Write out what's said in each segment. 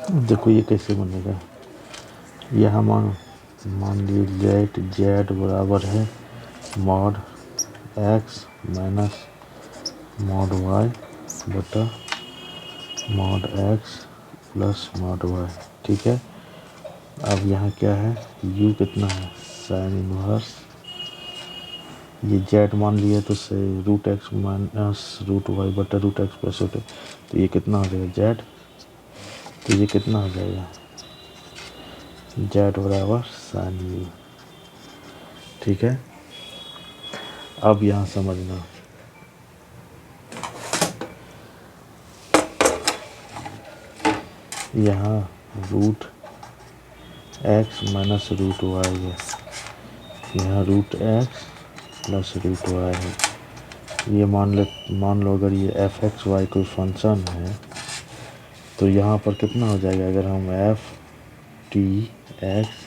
देखो ये कैसे बनेगा। यहाँ मान लीजिए जेड बराबर है mod x minus mod y बटा mod x plus mod Y. ठीक है। अब यहाँ क्या है, u कितना है साइन इनवर्स, ये जेड मान लिया तो से root x minus root Y बटा रूट एक्स प्लस रूट, तो ये कितना हो जाएगा जेड, तो ये कितना हो जाएगा जेड बराबर साइन यू। ठीक है। अब यहाँ समझना, यहाँ root x minus root Y है, यहाँ root x plus root Y है। ये मान लो अगर ये एफ एक्स वाई कोई फंक्शन है तो यहाँ पर कितना हो जाएगा, अगर हम f T x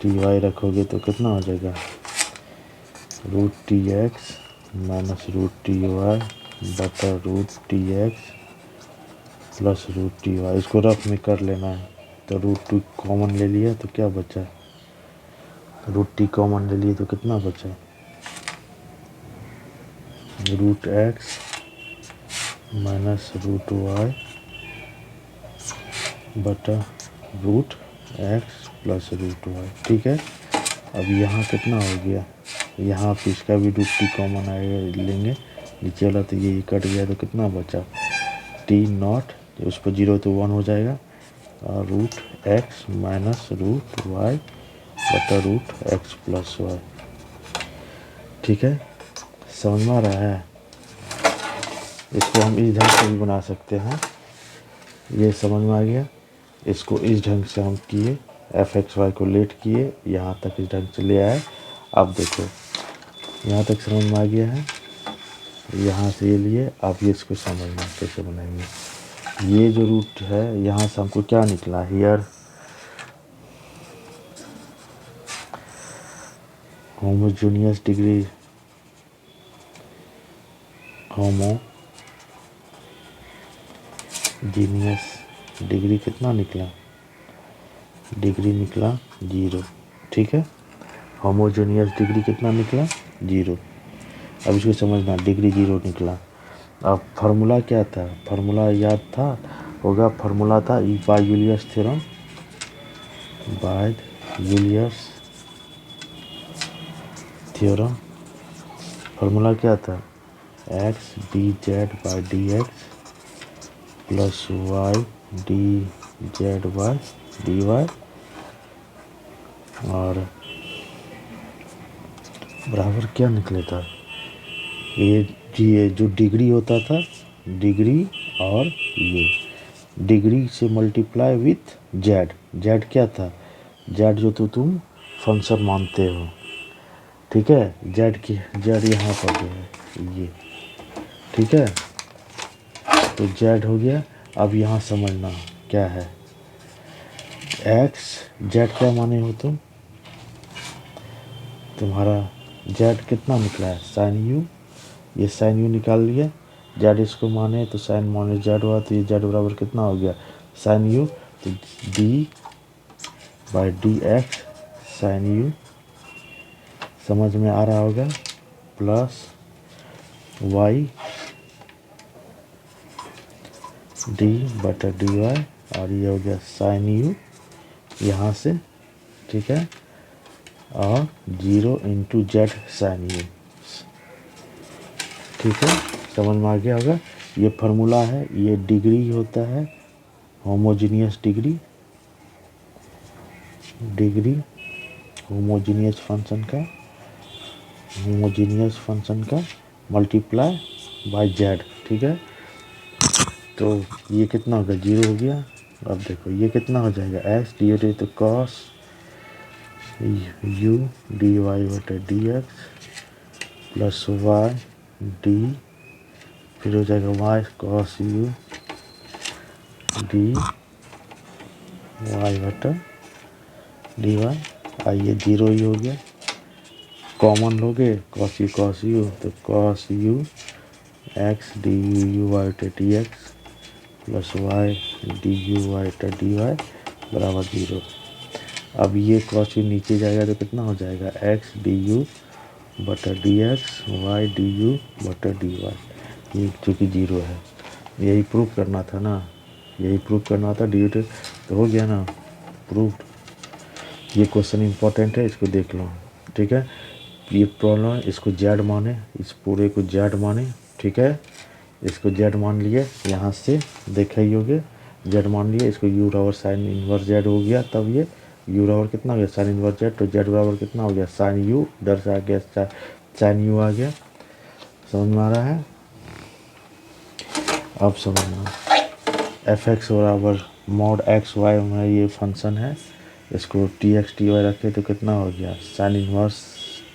T y रखोगे तो कितना हो जाएगा root t x minus root t y बटा root t x plus root t y. इसको रफ में कर लेना है, तो रूट टू कॉमन ले लिया तो क्या बचा, रूट टी कॉमन ले लिए तो कितना बचा root x minus root Y बटा root x plus root y. ठीक है। अब यहाँ कितना हो गया, यहाँ पे इसका भी रूट टी कॉमन आएगा लेंगे, नीचे वाला तो ये कट गया तो कितना बचा टी नॉट, उस पर 0 तो 1 हो जाएगा, और root x minus root Y बटा रूट एक्स प्लस वाई। ठीक है। समझ में आ रहा है। इसको हम इस ढंग से भी बना सकते हैं, ये समझ में आ गया। इसको इस ढंग से हम किए, एफ एक्स वाई को लेट किए, यहाँ तक इस ढंग से ले आए। अब देखो यहाँ तक समझ में आ गया है, यहाँ से ये लिए। अब ये इसको समझना कैसे बनाएंगे। ये जो रूट है यहाँ से हमको क्या निकला, here homogeneous degree, homogeneous degree कितना निकला, डिग्री निकला 0। ठीक है। होमोजेनियस डिग्री कितना निकला 0। अब इसको समझना, डिग्री 0 निकला। अब फार्मूला क्या था, फार्मूला याद था होगा, फार्मूला था by Euler's theorem, by Euler's theorem. Formula क्या था, x D z by D x plus Y D z by d Y, और बराबर क्या निकले था, ये जो डिग्री होता था, डिग्री, और ये डिग्री से मल्टीप्लाई विथ जेड, जेड क्या था, जेड जो तो तुम फंक्शन मानते हो। ठीक है। जेड यहाँ पर जो है ये। ठीक है। तो जेड हो गया। अब यहाँ समझना क्या है, एक्स जेड क्या माने हो तुम, तुम्हारा जेड कितना निकला है साइन यू, ये साइन यू निकाल लिया, जेड इसको माने तो साइन माइनस जेड हुआ, तो ये जेड बराबर कितना हो गया साइन यू, तो D by D X sine U, समझ में आ रहा होगा, प्लस वाई डी बटा डी वाई, और ये हो गया साइन यू यहाँ से। ठीक है। और 0 इंटू जेड साइन यू। ठीक है। समझ में आ गया होगा। ये फार्मूला है, ये डिग्री होता है homogeneous degree, degree homogeneous function का मल्टीप्लाई बाय जेड। ठीक है। तो ये कितना होगा 0 हो गया। अब देखो ये कितना हो जाएगा, एक्स डी डी तो कॉस यू डी वाई बटा D x plus Y d, फिर हो जाएगा y cos u d y बटा डी वाई। आइए 0 ही हो गया, कॉमन लोगे कॉस यू तो cos u x D u y बटा D x plus Y D u y D y बराबर 0। अब ये क्रॉस यू नीचे जाएगा तो कितना हो जाएगा, एक्स डी यू बटा D X Y D you बटा डी वाई, ये चूँकि 0 है। यही प्रूफ करना था ना, यही प्रूफ करना था, डी तो हो गया ना प्रूफ। ये क्वेश्चन इंपॉर्टेंट है, इसको देख लो, ठीक है। ये प्रॉब्लम है, इसको जेड माने, इस पूरे को जेड माने, ठीक है। इसको जेड मान लिए, यहाँ से देखा ही होगे, जेड मान लिए, इसको यू बराबर साइन इनवर्स जेड हो गया, तब ये यू बराबर कितना हो गया, साइन इनवर्स जेड, तो जेड बराबर कितना हो गया, साइन यू, डर से आ गया साइन यू आ गया। समझ में आ रहा है? अब समझना, एफ एक्स बराबर मॉड एक्स वाई में ये फंक्शन है, इसको टी एक्स टी वाई रखे तो कितना हो गया, साइन इनवर्स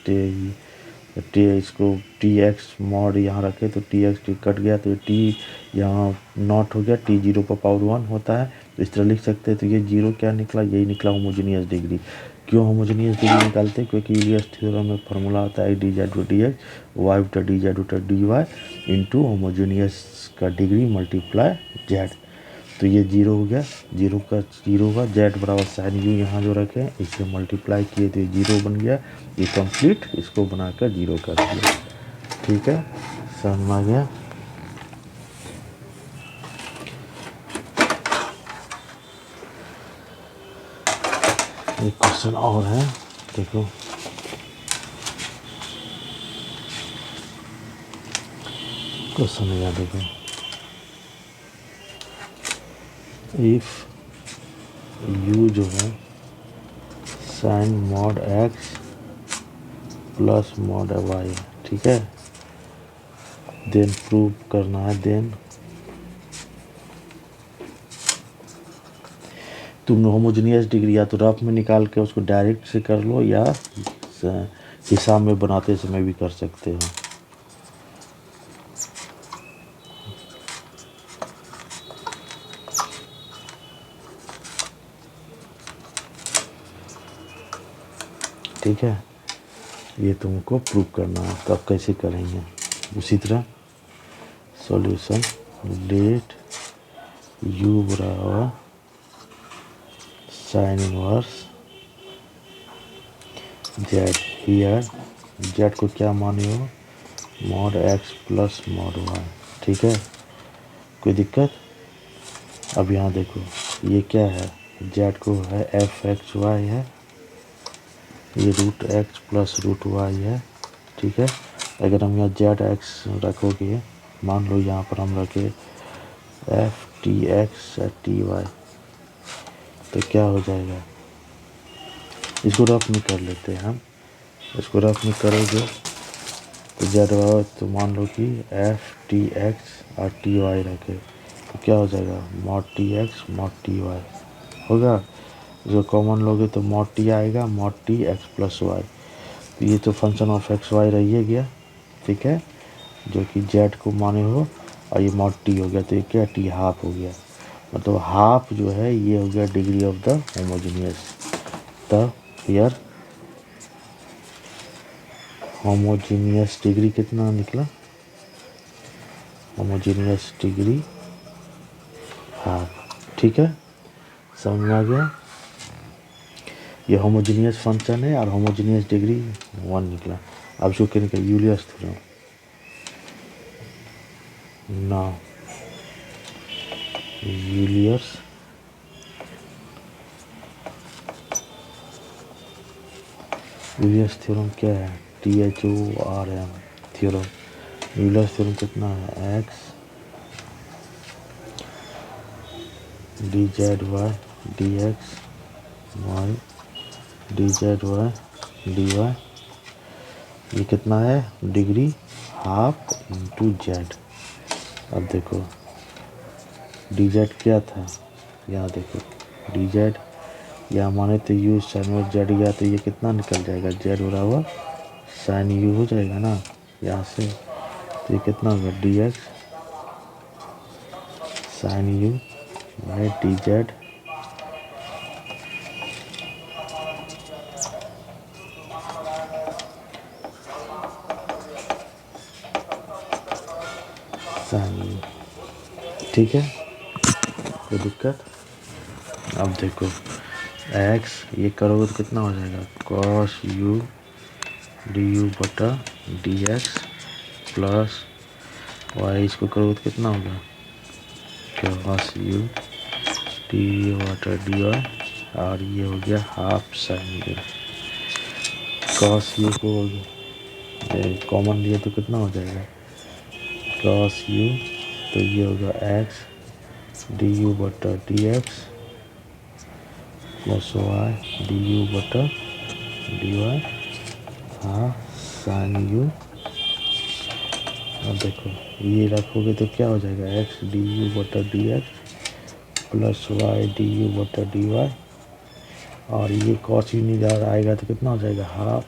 टी इसको टी एक्स मॉड यहाँ रखे तो टी एक्स टी कट गया, तो टी यहाँ नॉट हो गया, टी 0 पर पावर 1 होता है, तो इस तरह लिख सकते हैं। तो ये 0 क्या निकला, यही निकला होमोजीनियस डिग्री। क्यों होमोजीनियस डिग्री निकालते हैं, क्योंकि यूलियस थ्योरम में फार्मूला होता है D Z D X Y बटा डी जेड बटा डी वाई इंटू होमोजीनियस का डिग्री मल्टीप्लाई जेड। तो ये 0 हो गया, 0 का 0 हुआ, जेड बराबर साइन यू यहाँ जो रखे इसे मल्टीप्लाई किए तो ये 0 बन गया। ये कंप्लीट इसको बनाकर 0 कर दिया, ठीक है, समझ में आ गया। एक क्वेश्चन और है, देखो क्वेश्चन है, देखो, इफ यू जो है sine mod x plus mod Y, ठीक है, देन प्रूव करना है, देन तुम होमोजीनियस डिग्री या तो रफ में निकाल के उसको डायरेक्ट से कर लो, या हिसाब में बनाते समय भी कर सकते हो। ठीक है, ये तुमको प्रूव करना है, तब कैसे करेंगे उसी तरह। सॉल्यूशन लेट यू बराबर sine inverse Z, here Z को क्या माने हो, mod x plus mod Y, ठीक है, कोई दिक्कत। अब यहाँ देखो ये क्या है, जेड को है एफ एक्स वाई है, ये root x plus root Y है, ठीक है। अगर हम यहाँ जेड एक्स रखोगे, मान लो यहाँ पर हम रखे F T x T Y, तो क्या हो जाएगा, इसको रफ में कर लेते हैं हम, इसको रफ में करोगे तो जेड बराबर, तो मान लो कि एफ टी एक्स और टी वाई रखे, तो क्या हो जाएगा, mod T X mod T Y होगा। जो कॉमन लोगे तो मॉड टी आएगा, mod T x plus Y, तो ये तो फंक्शन ऑफ एक्स वाई रहिए गया, ठीक है, जो कि जेड को माने हो, और ये मॉड टी हो गया, तो ये क्या टी हाफ हो गया, मतलब हाफ जो है ये हो गया डिग्री ऑफ द होमोजीनियस। तब हियर होमोजीनियस डिग्री कितना निकला, होमोजीनियस डिग्री हाफ, ठीक है, समझ में आ गया। ये होमोजीनियस फंक्शन है और होमोजीनियस डिग्री 1 निकला। अब जो क्या निकला, यूलियस थ्योरम, ना यूलियस यूलियस थ्योरम क्या है, THORM थ्योरम। यूलियस थ्योरम कितना है, X D Z Y D X Y D Z Y D Y, ये कितना है, डिग्री हाफ इंटू जेड। अब देखो डी जेड क्या था, यहाँ देखो डी जेड यहाँ माने तो यू साइन जेड गया, तो ये कितना निकल जाएगा, जेड बराबर साइन यू हो जाएगा ना यहाँ से, तो ये कितना होगा, D X sine U by D Z sine U, ठीक है। कोई दिक्कत? अब देखो एक्स ये करोगे तो कितना हो जाएगा, कॉस यू डी यू बटा डी एक्स प्लस वाई, इसको करोगे तो कितना होगा, कॉस यू डी यू बटा डी वाई, और ये हो गया half sine U. Cos u को कॉमन लिए तो कितना हो जाएगा, कॉस यू, तो ये होगा एक्स डी यू बटा D x plus Y D you बटा D y half sine u. अब देखो ये रखोगे तो क्या हो जाएगा, एक्स डी यू बटा D x plus Y D you बटा डी वाई, और ये कॉस यू नहीं जा आएगा तो कितना हो जाएगा, हाफ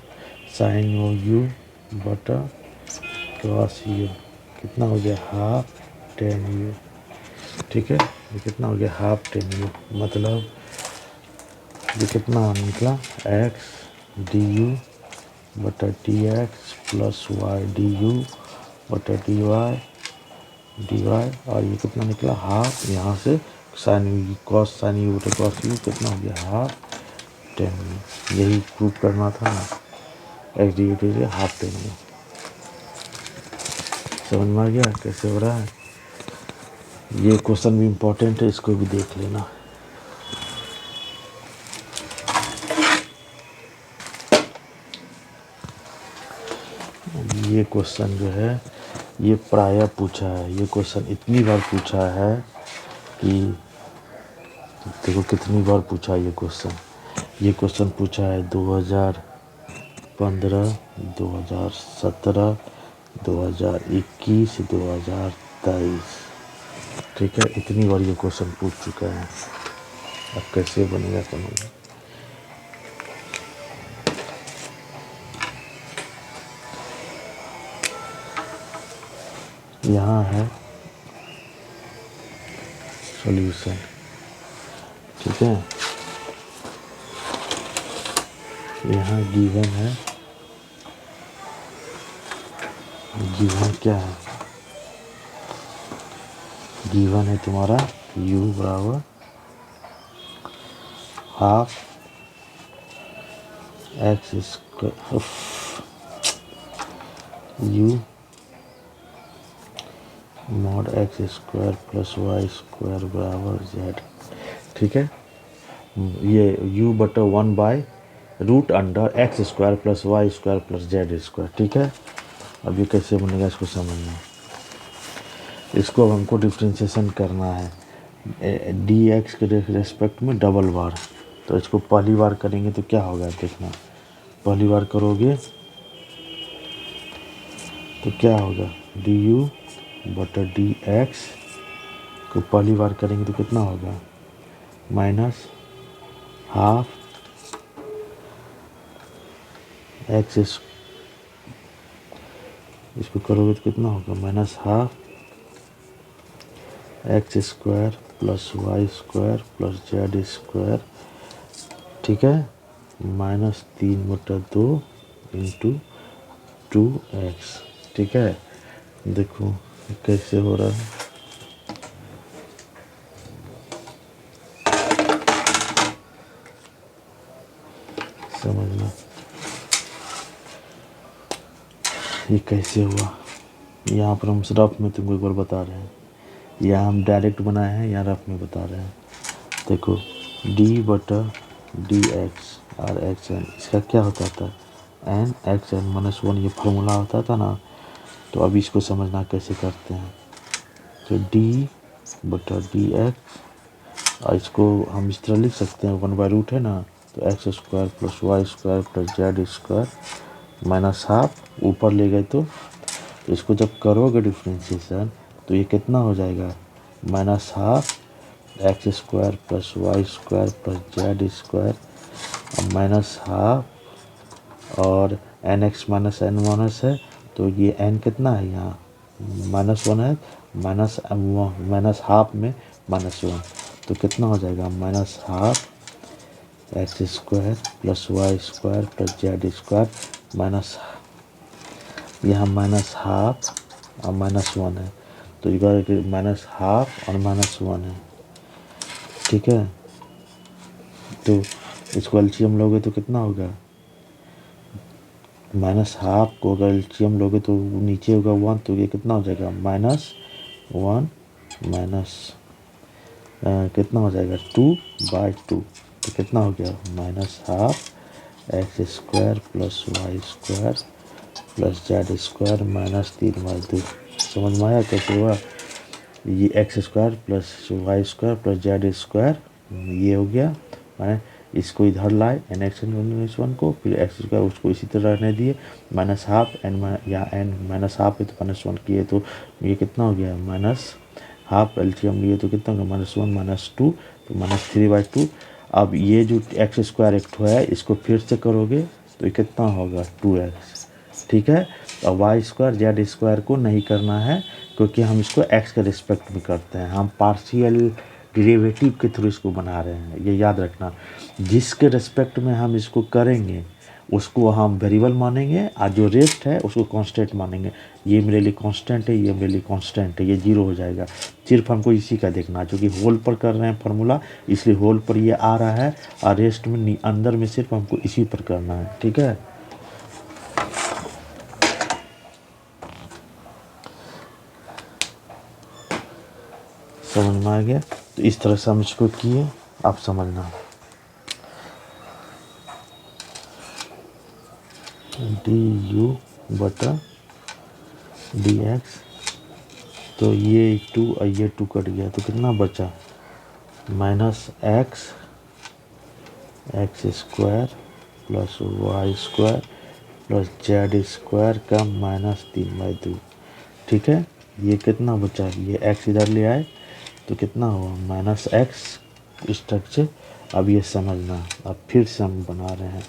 साइन यू बटा कॉस यू, कितना हो गया, हाफ टेन यू। ठीक है, ये कितना हो गया, हाफ टेन यू, मतलब ये कितना निकला, एक्स डी यू बटा D x plus Y D you बटा डी वाई, और ये कितना निकला, हाफ, यहाँ से sine U cos sine U बटा कॉस यू कितना हो गया, हाफ टेन यू। यही प्रूफ करना था ना, X D U T half tan U. समझ में आ गया कैसे हो रहा है? ये क्वेश्चन भी इम्पोर्टेंट है, इसको भी देख लेना। ये क्वेश्चन जो है ये प्रायः पूछा है, ये क्वेश्चन इतनी बार पूछा है कि देखो कितनी बार पूछा है ये क्वेश्चन। ये क्वेश्चन पूछा है 2015, 2017, 2021, 2023। ठीक है, इतनी बार ये क्वेश्चन पूछ चुका है। अब कैसे बनेगा समझ, यहाँ है सॉल्यूशन। ठीक है, यहाँ गिवन है, गिवन क्या है, गिवन है तुम्हारा u बराबर half x square u mod x square plus Y square बराबर जेड। ठीक है, ये u बटा 1/√अंडर x square plus Y square plus Z square. ठीक है, अब ये कैसे बनेगा इसको समझना। इसको अब हमको डिफ्रेंशिएशन करना है डी एक्स के रेस्पेक्ट में डबल बार। तो इसको पहली बार करेंगे तो क्या होगा देखना, पहली बार करोगे तो क्या होगा, डी यू बटा डी एक्स को पहली बार करेंगे तो कितना होगा, माइनस हाफ एक्स, इसको करोगे तो कितना होगा, minus half x square plus Y square plus Z square. ठीक है, -3/2 इंटू 2x। ठीक है, देखो कैसे हो रहा है, समझना ये कैसे हुआ। यहाँ पर हम रफ में तुमको एक बार बता रहे हैं, यहाँ हम डायरेक्ट बनाए हैं, यहाँ रफ में बता रहे हैं। देखो d बटा डी एक्स और एक्स एन, इसका क्या होता था, एन एक्स एन -1, ये फार्मूला होता था ना। तो अभी इसको समझना कैसे करते हैं। तो d बटा डी एक्स, और इसको हम इस तरह लिख सकते हैं, 1/√, है ना, तो x square plus Y square plus Z square minus half, ऊपर ले गए तो इसको जब करोगे डिफ्रेंशिएशन तो ये कितना हो जाएगा, minus half x square plus Y square plus Z square और माइनस हाफ, और n x minus n minus है, तो ये एन कितना है, यहाँ -1 है, माइनस हाफ में -1, तो कितना हो जाएगा, minus half x square plus Y square plus Z square minus, यहाँ माइनस हाफ और -1 है, तो इधर माइनस हाफ और -1 है, ठीक है। तो इसको एलसीएम लोगे तो कितना होगा, माइनस हाफ को अगर एलसीएम लोगे तो नीचे होगा 1, तो ये कितना हो जाएगा -1 माइनस कितना हो जाएगा 2/2, तो कितना हो गया -12x² plus y² plus z² -3/2। समझ में आया कैसे हुआ, ये x² plus y² plus z², ये हो गया। मैंने इसको इधर लाए n(x1) को, फिर x² उसको इसी तरह रहने दिए, -12 n, यहाँ n -12 है तो -1 किए तो ये कितना हो गया -12 एलसीएम लिए तो कितना होगा -1 -2 तो -3/2। अब ये जो x² एक है इसको फिर से करोगे तो ये कितना होगा 2x, ठीक है। और y² z² को नहीं करना है क्योंकि हम इसको x के रिस्पेक्ट में करते हैं, हम पार्शियल डेरिवेटिव के थ्रू इसको बना रहे हैं, ये याद रखना। जिसके रिस्पेक्ट में हम इसको करेंगे उसको हम वेरिएबल मानेंगे और जो रेस्ट है उसको कांस्टेंट मानेंगे। ये मेरे लिए कांस्टेंट है, ये मेरे लिए कांस्टेंट है, ये 0 हो जाएगा। सिर्फ हमको इसी का देखना है, क्योंकि होल पर कर रहे हैं फार्मूला इसलिए होल पर ये आ रहा है, और रेस्ट में अंदर में सिर्फ हमको इसी पर करना है, ठीक है। समझ में आ गया, तो इस तरह से हम इसको किए, आप समझना। du/dx, तो ये 2 और ये 2 कट गया तो कितना बचा -x x² plus y² plus z² का -3/2, ठीक है। ये कितना बचा, ये x इधर ले आए तो कितना हुआ -x स्ट्रक्चर। अब ये समझना, अब फिर से हम बना रहे हैं,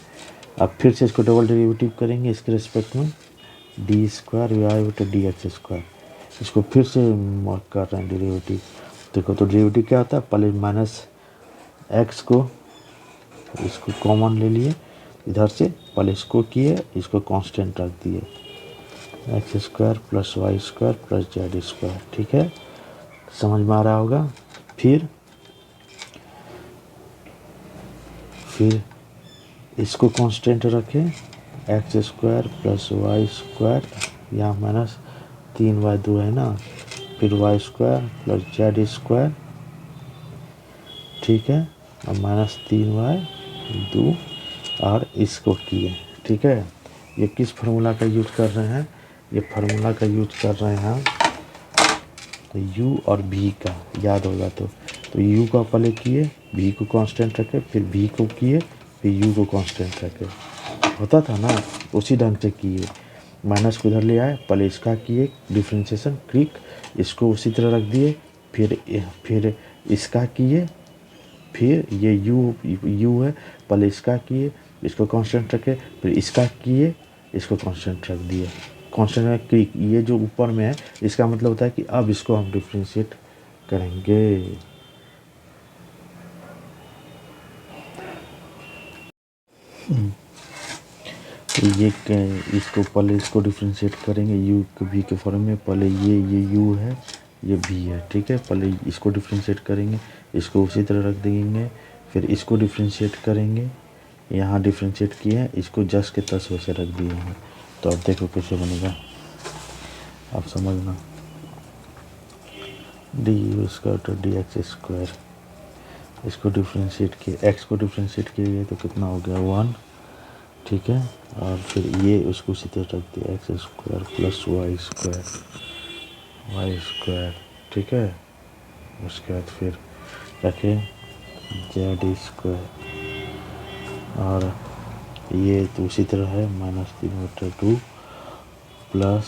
अब फिर से इसको डबल डेरिवेटिव करेंगे इसके रिस्पेक्ट में, d²/dx², इसको फिर से कर रहे हैं डेरिवेटिव। देखो तो डेरिवेटिव क्या होता है, पहले -x को इसको कॉमन ले लिए इधर से, पहले इसको किए, इसको कांस्टेंट रख दिए, x² plus y² plus z², ठीक है। समझ में आ रहा होगा। फिर इसको कांस्टेंट रखें, x² प्लस y², यहाँ -3/2 है ना, फिर y² प्लस z², ठीक है, और -3/2 और इसको किए, ठीक है। ये किस फार्मूला का यूज कर रहे हैं, ये फार्मूला का यूज कर रहे हैं हम u और v का, याद होगा तो u का पहले किए, v को कांस्टेंट रखे, फिर v को किए, फिर u को कांस्टेंट रखे, होता था ना, उसी ढंग से किए। माइनस को इधर ले आए, पहले इसका किए डिफ्रेंशिएशन क्रिक, इसको उसी तरह रख दिए, फिर इसका किए, फिर ये u है, पहले इसका किए, इसको कांस्टेंट रखे, फिर इसका किए, इसको कांस्टेंट रख दिए, कांस्टेंट में क्रिक, ये जो ऊपर में है इसका मतलब होता है कि अब इसको हम डिफ्रेंशिएट करेंगे। तो ये इसको पहले इसको डिफ्रेंशिएट करेंगे u v के फॉर्म में, पहले ये u है, ये v है, ठीक है। पहले इसको डिफ्रेंशिएट करेंगे, इसको उसी तरह रख देंगे, फिर इसको डिफ्रेंशिएट करेंगे, यहाँ डिफ्रेंशिएट किए हैं, इसको जस्ट के तस वैसे रख दिए हैं। तो अब देखो कैसे बनेगा, आप समझना। du²/dx², इसको डिफ्रेंशिएट किए, x को डिफ्रेंशिएट किए तो कितना हो गया 1, ठीक है। और फिर ये उसको उसी तरह रख दिया, x² प्लस y², ठीक है। उसके बाद फिर रखे z², और ये तो उसी तरह है -3/2 प्लस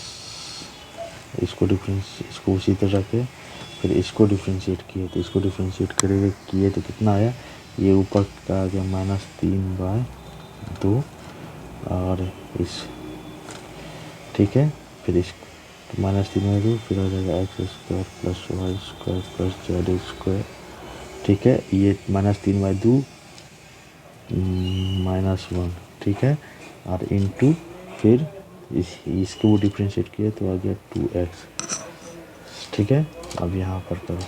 इसको उसी तरह रखे, फिर इसको डिफ्रेंशिएट किए, तो इसको डिफ्रेंशिएट किए तो कितना आया, ये ऊपर का आ गया -3/2 और इस, ठीक है। फिर इस -3/2 फिर आ जाएगा x² plus y² plus z², ठीक है। ये -3/2 -1, ठीक है, और इनटू फिर इसको डिफ्रेंशिएट किया तो आ गया 2x, ठीक है। अब यहाँ पर करो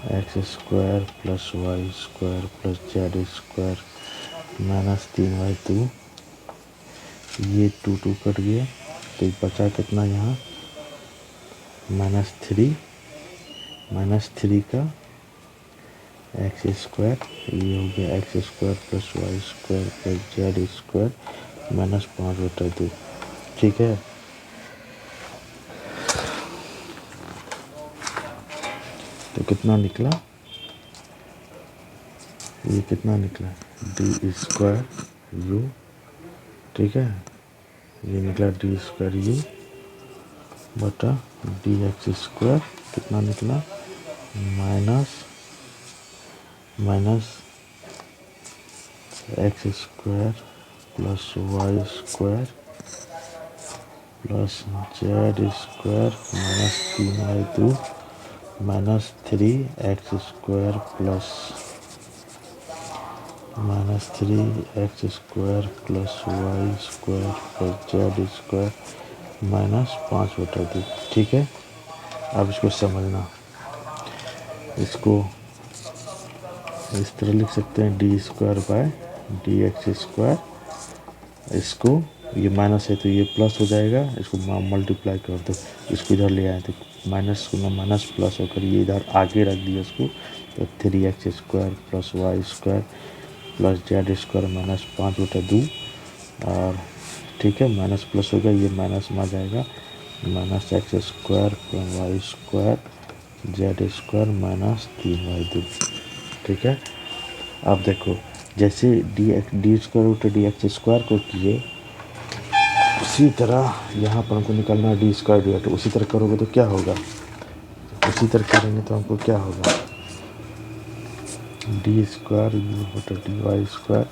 x square plus Y square plus Z square minus 3y2। ये 2 कट गया तो बचा कितना यहाँ -3 का एक्स स्क्वायर, ये हो गया x square plus Y square plus Z square -5/2। ठीक है, तो कितना निकला, ये कितना निकला डी स्क्वायर यू। ठीक है, ये निकला डी स्क्वायर यू बटा डी एक्स स्क्वायर कितना निकला minus x square plus Y square plus Z square -3y2 -3x square plus -3x square plus Y square plus Z square -5/2। ठीक है, अब इसको समझना, इसको इस तरह लिख सकते हैं D square by D x square. इसको ये माइनस है तो ये प्लस हो जाएगा, इसको मल्टीप्लाई कर दो, इसको इधर ले आए तो माइनस को माइनस प्लस होकर ये इधर आगे रख दिया इसको, तो 3x square plus Y square plus Z square -5/2। और ठीक है, माइनस प्लस हो गया, ये माइनस में आ जाएगा -x square plus Y square z square -3y2। ठीक है, अब देखो जैसे d square root d x square को किए, उसी तरह यहाँ पर हमको निकालना है डी स्क्वायर डी एक्स। उसी तरह करोगे तो क्या होगा, उसी तरह करेंगे तो हमको क्या होगा डी स्क्वायर यू बटा डी वाई स्क्वायर।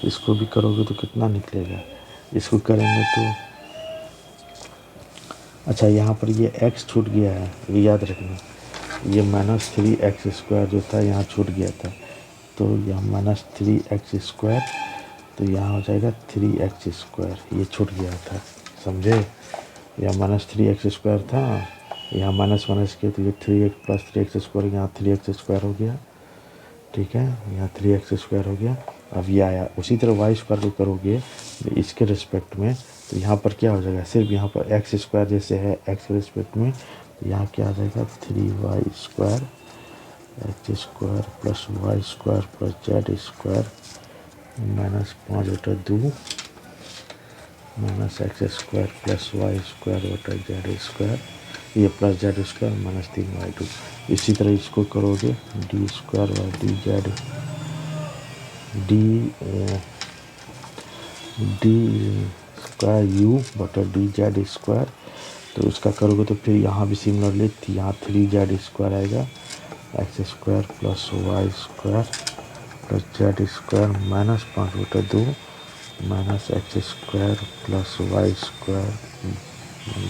इसको भी करोगे तो कितना निकलेगा, इसको करेंगे तो अच्छा यहाँ पर ये x छूट गया है, ये याद रखना, ये -3x स्क्वायर जो था यहाँ छूट गया था, तो यहाँ -3x स्क्वायर, तो यहाँ हो जाएगा 3x स्क्वायर, ये छूट गया था, समझे। यहाँ -3x स्क्वायर था, यहाँ माइनस किया तो ये 3x प्लस 3x स्क्वायर, यहाँ 3x स्क्वायर हो गया। ठीक है, यहाँ 3x स्क्वायर हो गया। अब ये आया, उसी तरह वाई स्क्वायर को करोगे इसके रिस्पेक्ट में, तो यहाँ पर क्या हो जाएगा, सिर्फ यहाँ पर एक्स स्क्वायर जैसे है एक्स के रिस्पेक्ट में, तो यहाँ क्या आ जाएगा 3y square x square plus Y square plus Z square -5/2 -x square plus Y square बटा जेड स्क्वायर, ये प्लस जेड स्क्वायर -3y2। इसी तरह इसको करोगे d square by D Z d square u बटा डी जेड स्क्वायर, तो उसका करोगे तो फिर यहाँ भी सिमिलरली यहाँ 3z स्क्वायर आएगा, x square plus Y square plus Z square -5/2 -x square plus Y square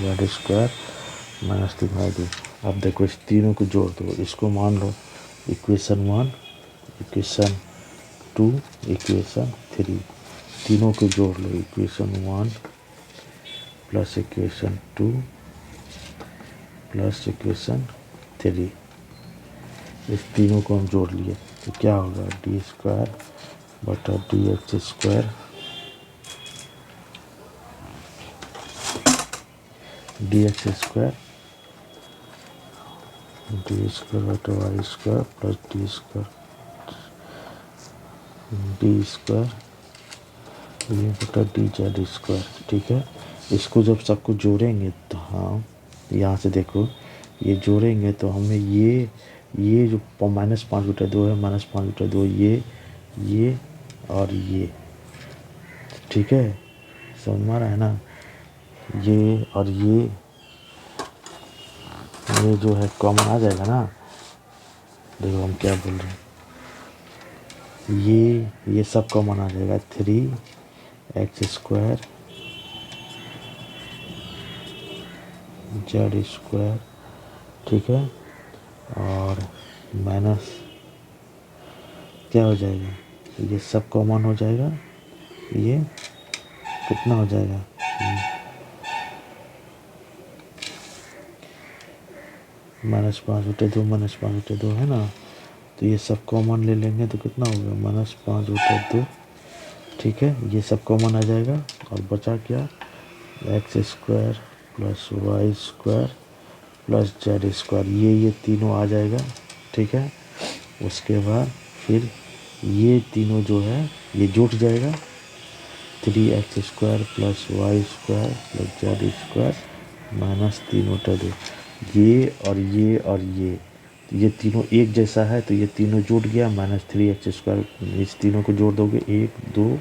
z square -3y2। अब देखो इस तीनों को जोड़ दो, इसको मान लो इक्वेशन 1, इक्वेशन 2, इक्वेशन 3, तीनों को जोड़ लो, equation 1 plus equation 2 plus equation 3, इस तीनों को हम जोड़ लिए तो क्या होगा डी स्क्वायर बटा D x square d x square बटा y square plus d square ये बटा डी जेड स्क्वायर। ठीक है, इसको जब सबको जोड़ेंगे तो हाँ यहाँ से देखो ये जोड़ेंगे तो हमें ये जो -5/2 है, -5/2 ये और ये, ठीक है, समझ में आ रहा है ना, ये और ये जो है कॉमन आ जाएगा ना। देखो हम क्या बोल रहे हैं, ये सब कॉमन आ जाएगा 3x स्क्वायर जेड स्क्वायर। ठीक है, और माइनस क्या हो जाएगा, ये सब कॉमन हो जाएगा, ये कितना हो जाएगा -5/2 -5/2 है ना, तो ये सब कॉमन ले लेंगे तो कितना होगा -5/2। ठीक है, ये सब कॉमन आ जाएगा और बचा क्या, x² plus y² plus z², ये तीनों आ जाएगा। ठीक है, उसके बाद फिर ये तीनों जो है ये जुट जाएगा, 3x² plus y² plus z² minus 3/2। ये और ये और ये तीनों एक जैसा है तो ये तीनों जुट गया, -3x²। इस तीनों को जोड़ दोगे 1 2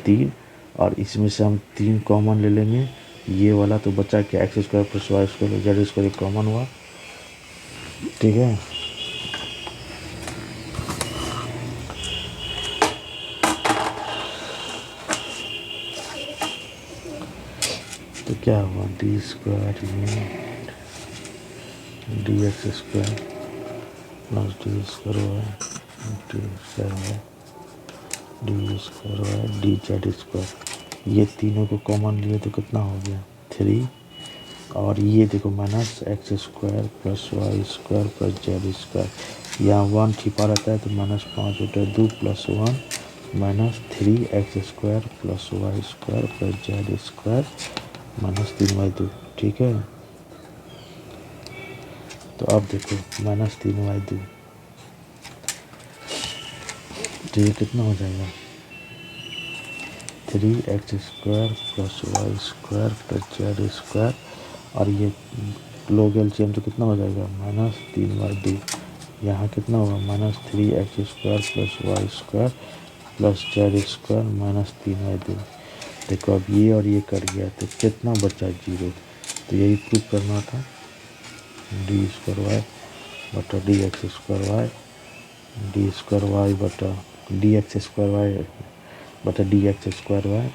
3, और इसमें से हम 3 कॉमन ले लेंगे। ये वाला तो बचा क्या, x² प्लस y² z² एक कॉमन हुआ। ठीक है, तो क्या हुआ, d² dx² plus d² dz²। ये तीनों को कॉमन लिए तो कितना हो गया 3, और ये देखो -x² plus y² plus z², यहाँ 1 छिपा रहता है तो -5/2 plus 1 -3x² plus y² plus z² -3/2। ठीक है, तो अब देखो -3/2, तो ये कितना हो जाएगा 3x² plus y² plus z², और ये लोग एलसीएम तो कितना हो जाएगा -3/2। यहाँ कितना होगा -3x² plus y² plus z² -3/2। देखो अब ये और ये कट गया तो कितना बचा 0, तो यही प्रूव करना था, d² बटा dx² d² बटा dx² बटा dx²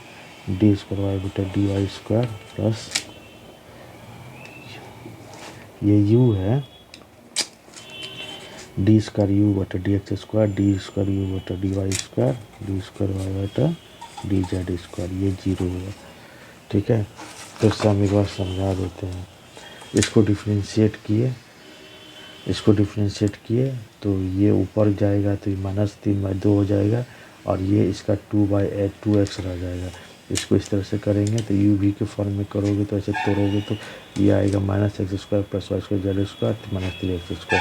d² बटा dy² प्लस ये u है d² बटा dx² d² बटा dy² d² बटा dz², ये 0 हुआ। ठीक है, तो हम एक बार समझा देते हैं। इसको डिफ्रेंशिएट किए तो ये ऊपर जाएगा तो -3/2 हो जाएगा, और ये इसका 2x रह जाएगा। इसको इस तरह से करेंगे तो u v के फॉर्म में करोगे तो ऐसे तोड़ोगे तो ये आएगा -x² plus y² z² -3x²।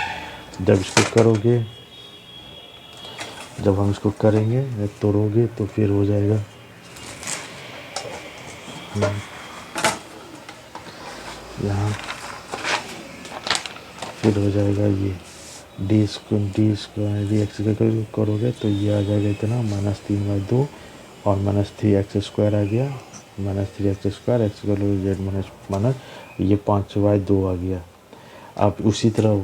जब हम इसको करेंगे तोड़ोगे तो फिर हो जाएगा यहाँ, फिर हो जाएगा ये dx करोगे तो ये आ जाएगा इतना -3/2 और -3x² आ गया, -3x² x² माइनस ये 5/2 आ गया। अब उसी तरह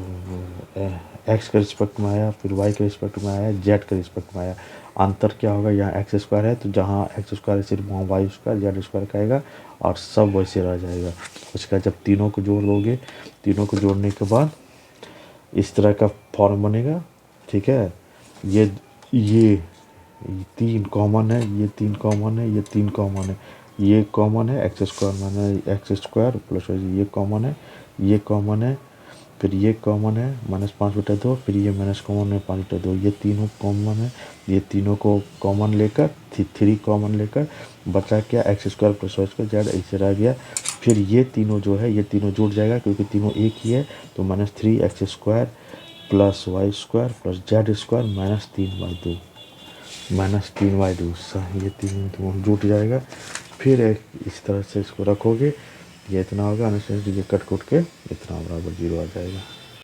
x के रिस्पेक्ट में आया, फिर y के रिस्पेक्ट में आया, z के रिस्पेक्ट में आया। अंतर क्या होगा, यहाँ x² है तो जहाँ x² सिर्फ वहाँ y² z² का आएगा और सब वैसे रह जाएगा। उसका जब तीनों को जोड़ दोगे, तीनों को जोड़ने के बाद इस तरह का फॉर्म बनेगा। ठीक है, ये 3 कॉमन है, ये 3 कॉमन है, ये 3 कॉमन है, ये कॉमन है x² माइनस x² प्लस ये कॉमन है, ये कॉमन है, फिर ये कॉमन है -5/2, फिर ये माइनस कॉमन है 5/2, ये तीनों कॉमन है। ये तीनों को कॉमन लेकर 3 कॉमन लेकर बचा क्या x² प्लस y² z ऐसे रह गया। फिर ये तीनों जो है ये तीनों जुड़ जाएगा क्योंकि तीनों एक ही है, तो -3x² plus y² plus z² -3/2 ये तीनों जुट जाएगा। फिर इस तरह से इसको रखोगे, ये इतना होगा, ये कट के इतना बराबर 0 आ जाएगा।